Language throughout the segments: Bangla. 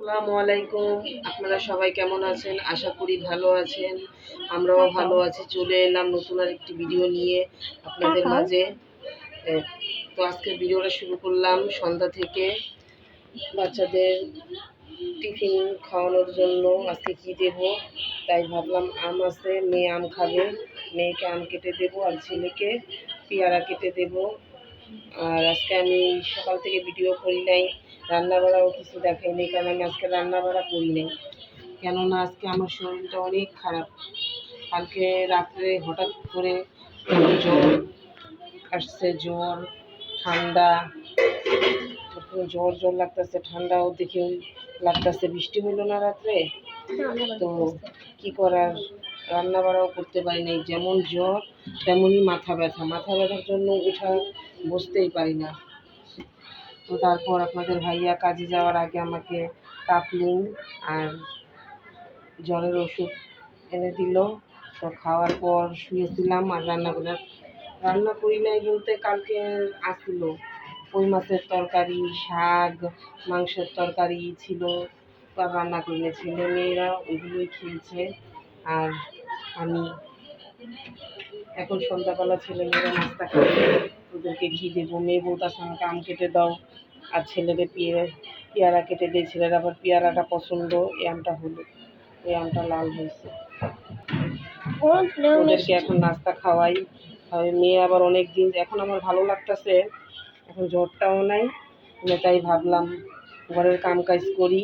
আসসালামু আলাইকুম। আপনারা সবাই কেমন আছেন? আশা করি ভালো আছেন। আমরাও ভালো আছি। চলে এলাম নতুন আরেকটি ভিডিও নিয়ে আপনাদের মাঝে। তো আজকের ভিডিওটা শুরু করলাম সন্ধ্যা থেকে। বাচ্চাদের টিফিন খাওয়ানোর জন্য আজকে কি দেব তাই ভাবলাম, আম আছে, মেয়ে আম খাবে, মেয়েকে আম কেটে দেবো আর ছেলেকে পেয়ারা কেটে দেবো। আর আজকে আমি সকাল থেকে ভিডিও করি নাই, রান্নাবাড়াও কিছু দেখাইনি, কারণ আমি আজকে রান্নাবাড়া করি নাই। কেননা আজকে আমার শরীরটা অনেক খারাপ। কালকে রাত্রে হঠাৎ করে জ্বর আসছে, জ্বর ঠান্ডা, জ্বর জ্বর লাগতেছে, ঠান্ডাও দেখে লাগতেছে। বৃষ্টি হলো না রাত্রে, তো কি করার, রান্না বাড়াও করতে পারি নাই। যেমন জ্বর তেমনই মাথা ব্যথা, মাথা ব্যথার জন্য উঠা বসতেই পারি না। তো তারপর আপনাদের ভাইয়া কাজে যাওয়ার আগে আমাকে কাফলিং আর জ্বরের ওষুধ এনে দিল। তো খাওয়ার পর শুয়েছিলাম। আর রান্না করি নাই বলতে, কালকে আসছিল কই মাছের তরকারি, শাক, মাংসের তরকারি ছিল, তো আর রান্না করি না। ছেলে মেয়েরা ওইগুলোই খেয়েছে। আর আমি এখন সন্ধ্যাবেলা ছেলে মেয়েরা নাস্তা খাবে, ওদেরকে কী দেবো। মেয়ে বলতেছে আমাকে আম কেটে দাও, আর ছেলেদের পেয়ারা কেটে দিয়ে, ছেলের আবার পেয়ারাটা পছন্দ। এই আমটা হলো, এই আমটা লাল হয়েছে। ওদেরকে এখন নাস্তা খাওয়াই। মেয়ে আবার অনেক দিন, এখন আমার ভালো লাগতেছে, এখন জ্বরটাও নাই, তাই ভাবলাম ঘরের কাম কাজ করি।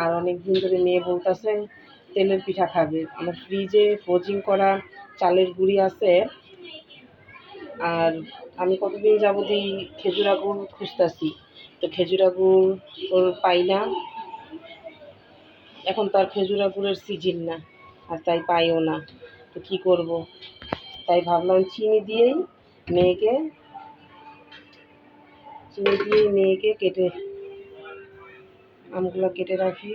আর অনেক দিন ধরে মেয়ে বলতেছে তেলের পিঠা খাবে। আমার ফ্রিজে ফ্রোজিং করা চালের গুঁড়ি আছে, আর আমি কতদিন যাবতই খেজুরা গুড় খুঁজতেছি, তো খেজুরা গুড় ওর পাই না। এখন তার খেজুরা গুড়ের সিজন না, আর তাই পাইও না। তো কী করব, তাই ভাবলাম চিনি দিয়েই মেয়েকে কেটে আমগুলো কেটে রাখি,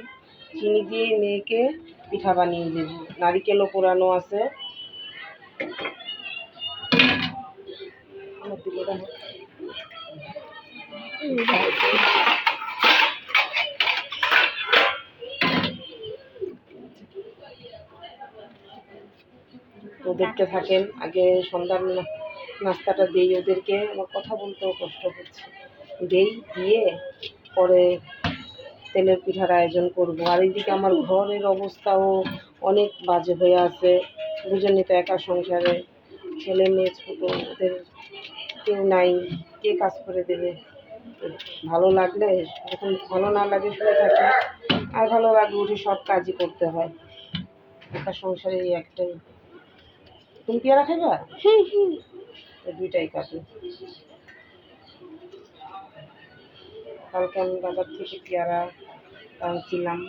চিনি দিয়েই মেয়েকে পিঠা বানিয়ে দেব। নারিকেলও পোড়ানো আছে। তো দেখতে থাকেন। আগে সন্ধ্যার নাস্তাটা দেই ওদেরকে, আমার কথা বলতেও কষ্ট হচ্ছে। দিয়ে পরে তেলের পিঠার আয়োজন করব। আর এইদিকে আমার ঘরের অবস্থাও অনেক বাজে হয়ে আছে। দুজনে তো একা সংসারে, ছেলে মেয়ে ছোট, ওদের কেউ নাই, কে কাজ করে দেবে। ভালো লাগলে, যখন ভালো না লাগে শুয়ে থাকে, আর ভালো লাগলে উঠে সব কাজই করতে হয়। একা সংসারে এই একটাই। তুমি পেয়ারা খাইবা? দুইটাই কাটে। কালকে আমি বাজার থেকে পেয়ারা আনছিলাম।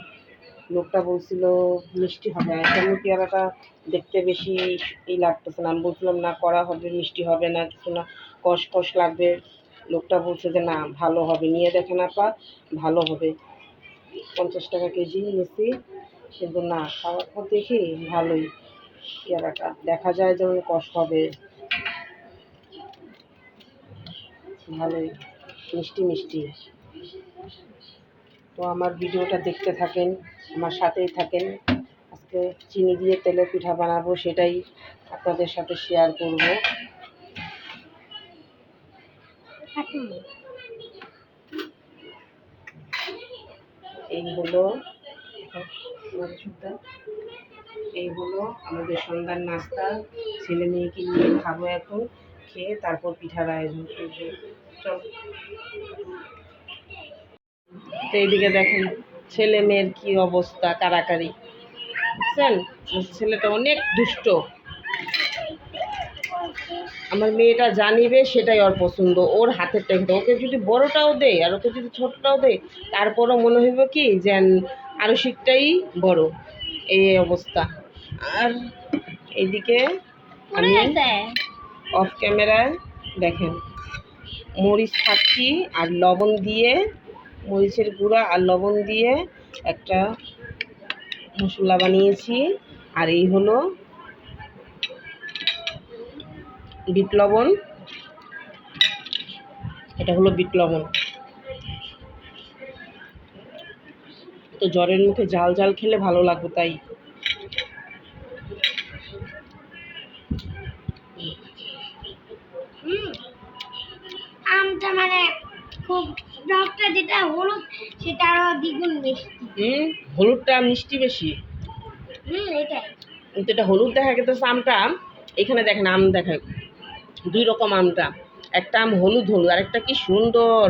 লোকটা বলছিল মিষ্টি হবে, এখন পেয়ারাটা দেখতে বেশি লাগতেছে না। আমি বলছিলাম না, করা হবে, মিষ্টি হবে না, কিছু না, কষ কষ লাগবে। লোকটা বলছে যে না, ভালো হবে, নিয়ে দেখেন আপা, ভালো হবে। 50 টাকা কেজি নিয়েছি, কিন্তু না, খাওয়ার পর দেখি ভালোই। পেয়ারাটা দেখা যায় যেমন কষ হবে, ভালোই মিষ্টি মিষ্টি। তো আমার ভিডিওটা দেখতে থাকেন, আমার সাথেই থাকেন। আজকে চিনি দিয়ে তেলের পিঠা বানাবো, সেটাই আপনাদের সাথে শেয়ার করব। এই হলো আমাদের সন্ধ্যার নাস্তা। ছেলে মেয়েকে নিয়ে খাবো এখন, খেয়ে তারপর পিঠার আয়োজন করবো। চল। তো এইদিকে দেখেন ছেলে মেয়ের কি অবস্থা, কারাকারি। বুঝছেন, ছেলেটা অনেক দুষ্ট। আমার মেয়েটা জানিবে সেটাই ওর পছন্দ, ওর হাতের টেকটা। ওকে যদি বড়টাও দেয় আর ওকে যদি ছোটটাও দেয়, তারপরও মনে হইব কি যেন আরও শিখটাই বড়, এই অবস্থা। আর এইদিকে আমি অফ ক্যামেরায় দেখেন মরিচ ছাড়ছি আর লবণ দিয়ে, মরিচের গুঁড়া আর লবণ দিয়ে একটা মশলা বানিয়েছি। আর এই হলো বিট লবণ, এটা হলো বিট লবণ। তো জ্বরের মুখে ঝাল ঝাল খেলে ভালো লাগবে, তাই আমটা মানে খুব টকটা, যেটা হলুদ সেটা আরো দ্বিগুণ মিষ্টি। হলুদটা মিষ্টি বেশি। এটাই কিন্তু এটা হলুদ দেখা গেছে আমটা। এখানে দেখেন আম দেখেন, দুই রকম আমটা, একটা আম হলুদ হলুদ, আর একটা কি সুন্দর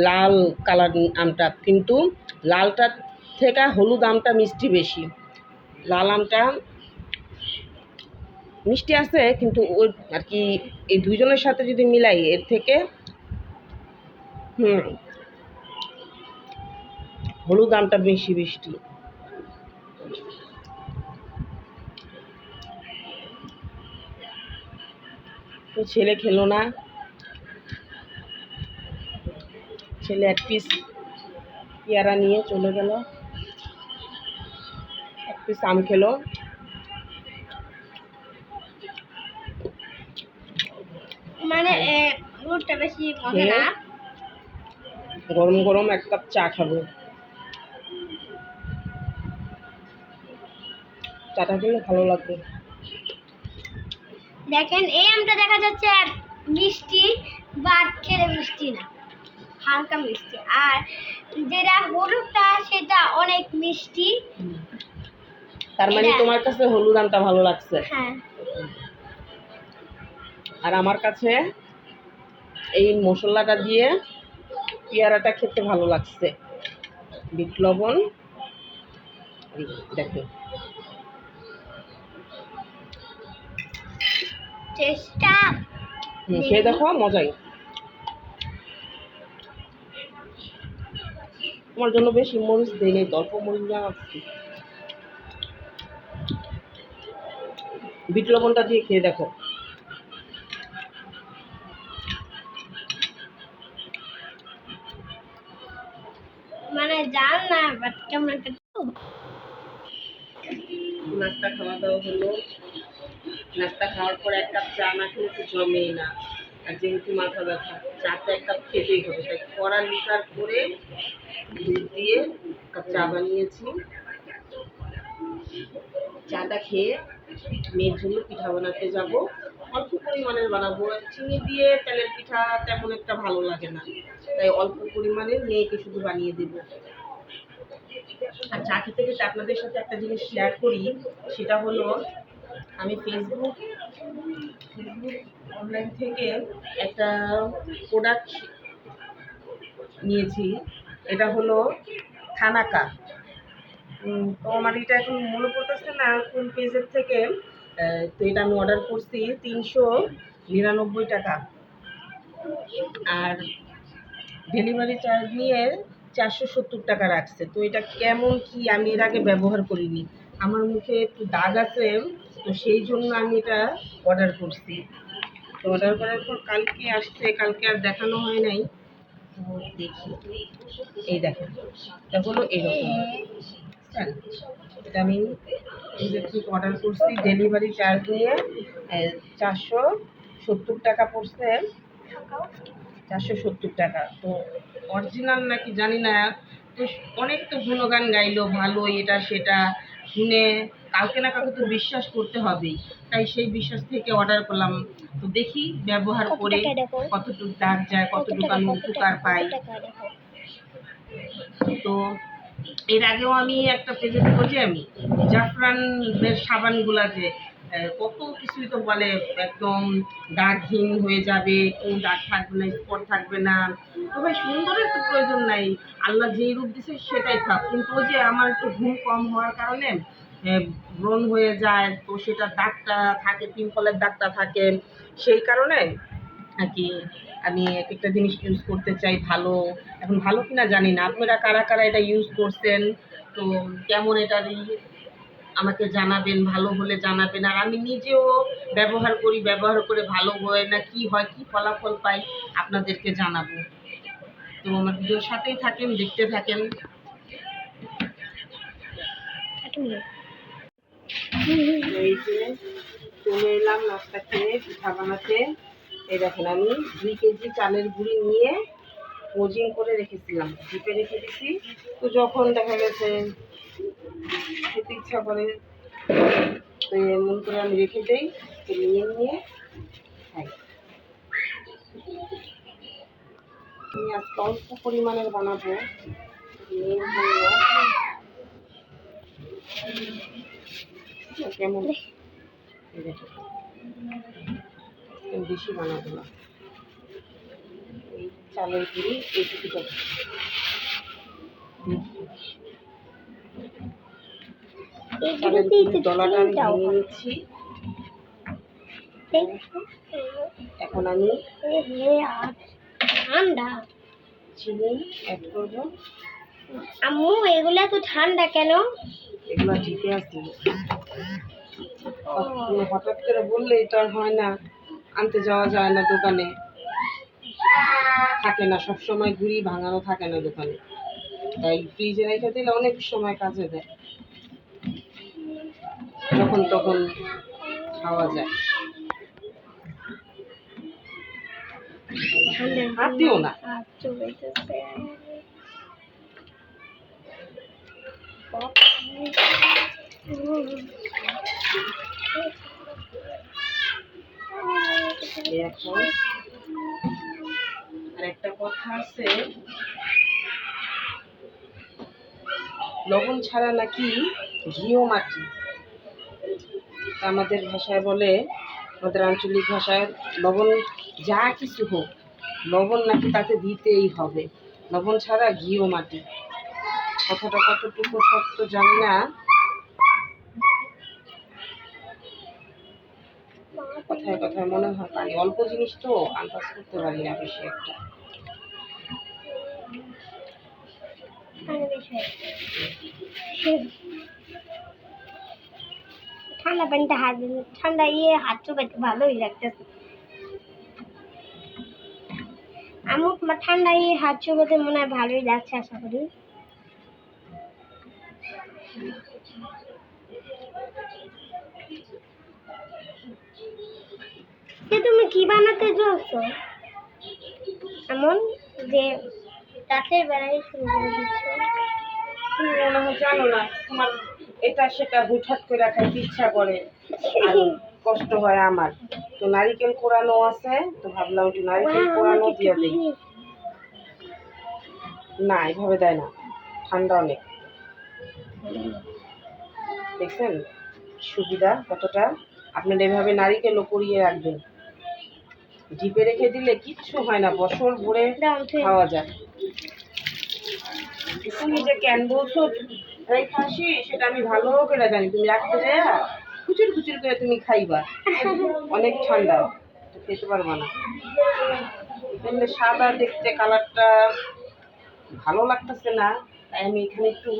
লাল কালার আমটা, কিন্তু লালটার থেকে হলুদ আমটা মিষ্টি বেশি। লাল আমটা মিষ্টি আছে, কিন্তু ওই আর কি এই দুইজনের সাথে যদি মিলাই এর থেকে হলুদ আমটা বেশি মিষ্টি। তো ছেলে খেলো না, ছেলে এক পিস পেয়ারা নিয়ে চলে গেল, এক পিস আম খেলো। মানে হলুদটা বেশি মজা না। গরম গরম এক কাপ চা খাবো, চাটা খেলে ভালো লাগবে। দেখেন এই আমটা দেখা যাচ্ছে মিষ্টি, বা খেলে মিষ্টি না, হালকা মিষ্টি। আর যেটা হলুদটা সেটা অনেক মিষ্টি। তার মানে তোমার কাছে হলুদ আমটা ভালো লাগছে। হ্যাঁ, আর আমার কাছে এই মশলাটা দিয়ে পেয়ারাটা খেতে ভালো লাগছে, বিট লবণ। দেখো চেষ্টা খেয়ে দেখো, মজাই। তোমার জন্য বেশি মরিচ দেই নেই, অল্প মরিচ লাগাচ্ছি। বিট লবণটা দিয়ে খেয়ে দেখো। মানে জান না, বাট কেমন একটা নাস্তা খাওয়া দাওয়া হলো, নাস্তা খাওয়ার পর এক কাপ চা না খেলে তো জমেই না। আর যেহেতু মাথা ব্যথা, চাটা এক কাপ খেতেই হবে, তাই কড়া লিটার করে দুধ দিয়ে কাপ চা বানিয়েছি। চাটা খেয়ে মেয়ের জন্য পিঠা বানাতে যাব, অল্প পরিমাণের বানাবো। চিনি দিয়ে তেলের পিঠা তেমন একটা ভালো লাগে না, তাই অল্প পরিমাণে মেয়েকে শুধু বানিয়ে দেব। আর চা খেতে খেতে আপনাদের সাথে একটা জিনিস শেয়ার করি, সেটা হলো আমি ফেসবুক অনলাইন থেকে একটা প্রোডাক্ট নিয়েছি, এটা হলো থানাকা। তো আমার এটা এখন মনে পড়তেছে না কোন পেজের থেকে। তো এটা আমি অর্ডার করছি 399 টাকা, আর ডেলিভারি চার্জ নিয়ে 470 টাকা রাখছে। তো এটা কেমন কি, আমি এর আগে ব্যবহার করিনি, আমার মুখে একটু দাগ আছে, তো সেই জন্য আমি এটা অর্ডার করছি। তো অর্ডার করার পর কালকে আসছে, কালকে আর দেখানো হয় নাই। তো দেখি, এই দেখেন, এটা হলো এরকম। হ্যাঁ, এটা আমি নিজের থেকে অর্ডার করছি, ডেলিভারি চার্জ নিয়ে 470 টাকা পড়ছে, 470 টাকা। তো অরিজিনাল নাকি জানি না, তো অনেক তো গুণগান গাইলো ভালো, এটা সেটা শুনে কাউকে না কাউকে তো বিশ্বাস করতে হবেই, তাই সেই বিশ্বাস থেকে অর্ডার করলাম। তো দেখি ব্যবহার করে কতটুকু দাগ যায়, কতটুকু আমি উপকার পাই। তো এর আগেও আমি একটা পেজে দেখেছি, আমি জাফরানের সাবানগুলা যে কত কিছুই তো বলে একদম দাগহীন হয়ে যাবে, কোনো দাগ থাকবে না, স্পট থাকবে না। তো ভাই সুন্দরের তো প্রয়োজন নাই, আল্লাহ যেই রূপ দিছে সেটাই থাক। কিন্তু ওই যে আমার একটু ঘুম কম হওয়ার কারণে ব্রণ হয়ে যায়, তো সেটা দাগটা থাকে, পিম্পলের দাগটা থাকে, সেই কারণে আর কি আমি এক একটা জিনিস ইউজ করতে চাই ভালো। এখন ভালো কিনা জানি না, আপনারা কারা কারা এটা ইউজ করছেন, তো কেমন এটা আমাকে জানাবেন, ভালো হলে জানাবেন। আর আমি নিজেও ব্যবহার করি, ব্যবহার করে ভালো হয় না কি হয়, কি ফলাফল পাই আপনাদেরকে জানাবো। তো আমার ভিডিওর সাথেই থাকেন, দেখতে থাকেন। এই যে চলে এলাম নাস্তা খেয়ে পিঠা বানাতে। এই দেখেন আমি 2 কেজি চালের গুঁড়ি নিয়ে ফ্রোজিং করে রেখেছিলাম, ডিপে রেখে দিছি। তো যখন দেখা গেছে খেতে ইচ্ছা করে তো এমন করে আমি রেখে দেই, তো নিয়ে নিয়ে খাই। আমি আজকে অল্প পরিমাণের বানাবো, নিয়ে বললো কেমন, এই দেখো, আমি বেশি বানাবো না, এই চালের গুঁড়ি এইটুকু দেবো। চালের গুঁড়ির ডলাটা আমি ভেঙে নিচ্ছি। এখন আমি ঠান্ডা চিনি অ্যাড করবো। আম্মু এগুলা তো ঠান্ডা কেন? এগুলো ঠিকই আছে, হঠাৎ করে বললে এটা আর হয় না, আনতে যাওয়া যায় না, দোকানে থাকে না সবসময়, গুঁড়ি ভাঙানো থাকে না দোকানে, তাই ফ্রিজে রেখে দিলে অনেক সময় কাজে দেয়, যখন তখন খাওয়া যায়। হাত দিও না। এখন আর একটা কথা আছে, লবণ ছাড়া নাকি ঘিও মাটি, আমাদের ভাষায় বলে, আমাদের আঞ্চলিক ভাষায় লবণ যা কিছু হোক, লবণ নাকি তাতে দিতেই হবে, লবণ ছাড়া ঘিও মাটি। কথাটা কতটুকু সত্য জানি না, কথায় কথায় মনে হয় পারি, অল্প জিনিস তো আন্দাজ করতে পারি না বেশি একটা। ঠান্ডা পানিতে ঠান্ডা হাত চুবাইতে ভালোই লাগতেছে। আমার ঠান্ডা হাত চুবাইতে মনে হয় ভালোই লাগছে, আশা করি। তুমি কি বানাতে চলছো এমন যে রাতের বেলায় শুরু করে দিচ্ছ? তুমি মনে হয় জানো না, তোমার এটা সেটা হুটহাট করে খাইতে ইচ্ছা করে, আর কষ্ট হয় আমার। তো নারিকেল কোরানো আছে, তো ভাবলাম একটু নারিকেল কোরানো দিয়ে দিই। না, এভাবে দেয় না, ঠান্ডা অনেক। দেখছেন সুবিধা কতটা? আপনারা এভাবে নারিকেলও কুড়িয়ে রাখবেন, ডিপে রেখে দিলে কিচ্ছু হয় না, বছর ভরে খাওয়া যায়। তুমি যে কেন বলছো খাসি, সেটা আমি ভালো করে জানি। তুমি রাখতে যায় খুচুর খুচুর করে তুমি খাইবা, অনেক ঠান্ডা, তো খেতে পারবা না। এমনি সাদা দেখতে কালারটা ভালো লাগতেছে না, তাই আমি এখানে একটু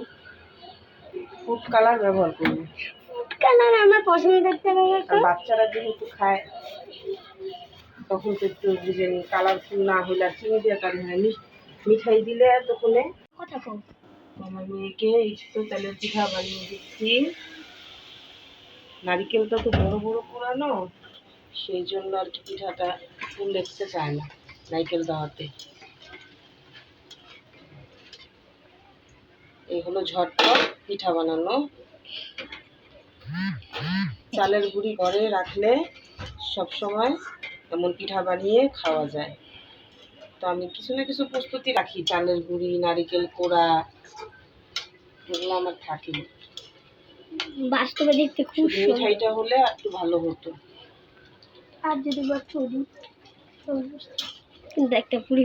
ফুড কালার ব্যবহার করবো। ফুড কালার আমার পছন্দ করতে হবে, আর বাচ্চারা যেহেতু খায়, তখন তো একটু বুঝে নি, কালারফুল না হলে আর চিনি দিয়ে কারি হয়, মিঠাই দিলে তখন কথা কম। আমার মেয়েকে এই ছোটো তেলের পিঠা বানিয়ে দিচ্ছি। নারিকেলটা তো বড় বড় কোরানো, সেই জন্য আর কি পিঠাটা ফুল দেখতে চায় না নারিকেল দেওয়াতে। এই হলো ঝটপট পিঠা বানানো। চালের গুঁড়ি ঘরে রাখলে সব সময় এমন পিঠা বানিয়ে খাওয়া যায়। তো আমি কিছু না কিছু প্রস্তুতি রাখি, চালের গুঁড়ি, নারিকেল কোড়া, এগুলো আমার থাকে। বাস্তবে দেখতে খুব মিঠাইটা হলে একটু ভালো হতো। আর যদি কিন্তু একটা পুরি